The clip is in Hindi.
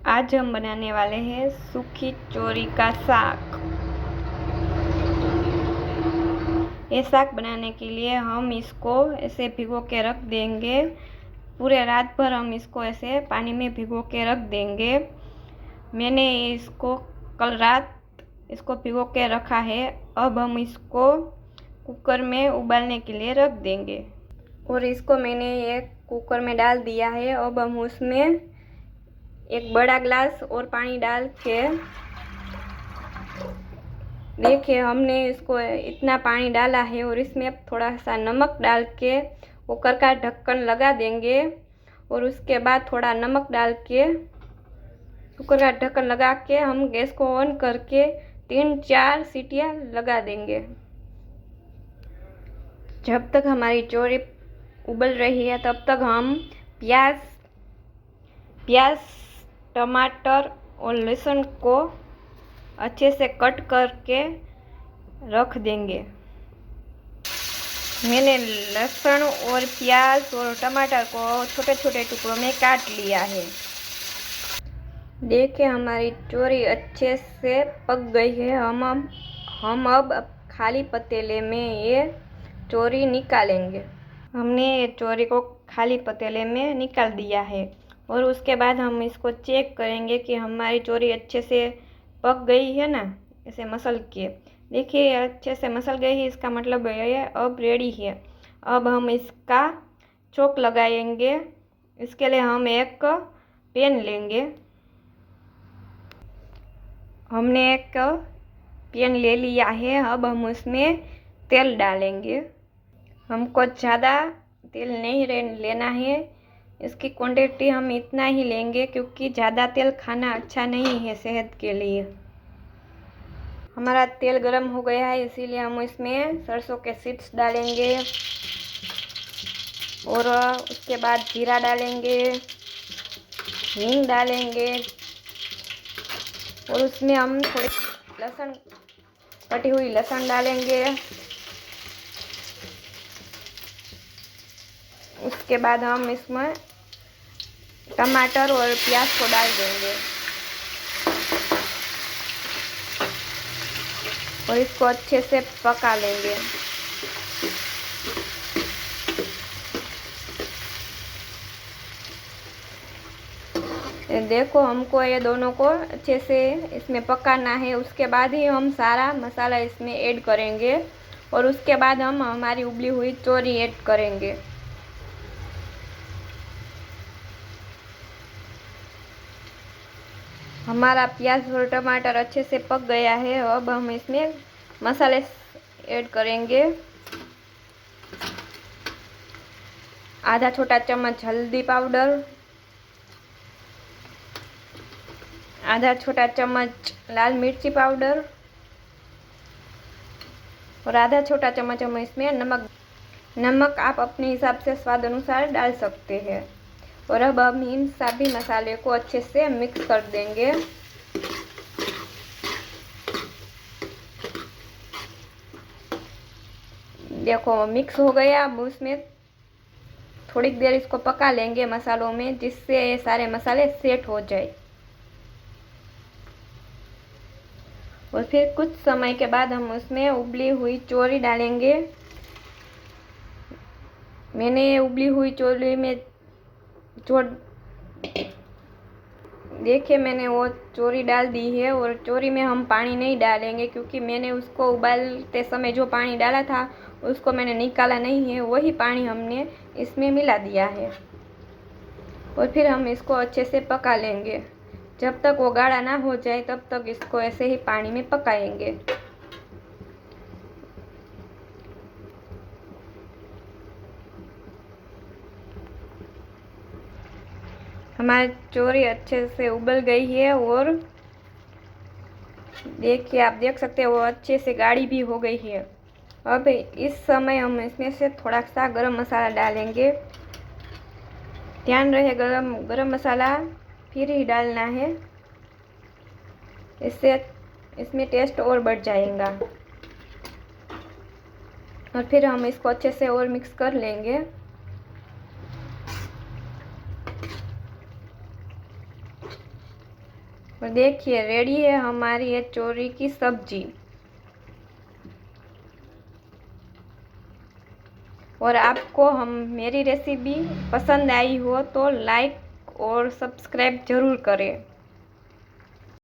आज हम बनाने वाले हैं सूखी चोरी का साग। ये साग बनाने के लिए हम इसको ऐसे भिगो के रख देंगे। पूरे रात भर हम इसको ऐसे पानी में भिगो के रख देंगे। मैंने इसको कल रात इसको भिगो के रखा है। अब हम इसको कुकर में उबालने के लिए रख देंगे और इसको मैंने एक कुकर में डाल दिया है। अब हम उसमें एक बड़ा ग्लास और पानी डाल के देखिए हमने इसको इतना पानी डाला है और इसमें थोड़ा सा नमक डाल के कुकर का ढक्कन लगा देंगे और उसके बाद थोड़ा नमक डाल के कुकर का ढक्कन लगा के हम गैस को ऑन करके 3-4 सीटियाँ लगा देंगे। जब तक हमारी चोरी उबल रही है तब तक हम प्याज, टमाटर और लहसुन को अच्छे से कट करके रख देंगे। मैंने लहसुन और प्याज और टमाटर को छोटे छोटे टुकड़ों में काट लिया है। देखिए हमारी चोरी अच्छे से पक गई है। हम अब खाली पतीले में ये चोरी निकालेंगे। हमने ये चोरी को खाली पतीले में निकाल दिया है और उसके बाद हम इसको चेक करेंगे कि हमारी चोरी अच्छे से पक गई है ना। ऐसे मसल के देखिए अच्छे से मसल गई है, इसका मतलब ये अब रेडी है। अब हम इसका चोक लगाएंगे। इसके लिए हम एक पैन लेंगे। हमने एक पैन ले लिया है। अब हम उसमें तेल डालेंगे। हमको ज़्यादा तेल नहीं लेना है। इसकी क्वांटिटी हम इतना ही लेंगे क्योंकि ज़्यादा तेल खाना अच्छा नहीं है सेहत के लिए। हमारा तेल गरम हो गया है, इसीलिए हम इसमें सरसों के सीड्स डालेंगे और उसके बाद जीरा डालेंगे, हींग डालेंगे और उसमें हम थोड़ी लहसुन, कटी हुई लहसुन डालेंगे। उसके बाद हम इसमें टमाटर और प्याज को डाल देंगे और इसको अच्छे से पका लेंगे। देखो हमको ये दोनों को अच्छे से इसमें पकाना है। उसके बाद ही हम सारा मसाला इसमें ऐड करेंगे और उसके बाद हम हमारी उबली हुई चोरी ऐड करेंगे। हमारा प्याज और टमाटर अच्छे से पक गया है। अब हम इसमें मसाले ऐड करेंगे। आधा छोटा चम्मच हल्दी पाउडर, आधा छोटा चम्मच लाल मिर्ची पाउडर और आधा छोटा चम्मच हम इसमें नमक आप अपने हिसाब से स्वाद अनुसार डाल सकते हैं। और अब हम इन सभी मसाले को अच्छे से मिक्स कर देंगे। देखो मिक्स हो गया। अब उसमें थोड़ी देर इसको पका लेंगे मसालों में, जिससे ये सारे मसाले सेट हो जाए। और फिर कुछ समय के बाद हम उसमें उबली हुई चोरी डालेंगे। मैंने उबली हुई चोरी में देखिए मैंने वो चोरी डाल दी है और चोरी में हम पानी नहीं डालेंगे क्योंकि मैंने उसको उबालते समय जो पानी डाला था उसको मैंने निकाला नहीं है। वही पानी हमने इसमें मिला दिया है और फिर हम इसको अच्छे से पका लेंगे। जब तक वो गाढ़ा ना हो जाए तब तक इसको ऐसे ही पानी में पकाएंगे। हमारी चोरी अच्छे से उबल गई है और देखिए आप देख सकते हैं वो अच्छे से गाढ़ी भी हो गई है। अब इस समय हम इसमें से थोड़ा सा गरम मसाला डालेंगे। ध्यान रहे गरम मसाला फिर ही डालना है, इससे इसमें टेस्ट और बढ़ जाएगा। और फिर हम इसको अच्छे से और मिक्स कर लेंगे। और देखिए रेडी है हमारी ये चोरी की सब्जी। और आपको मेरी रेसिपी पसंद आई हो तो लाइक और सब्सक्राइब ज़रूर करें।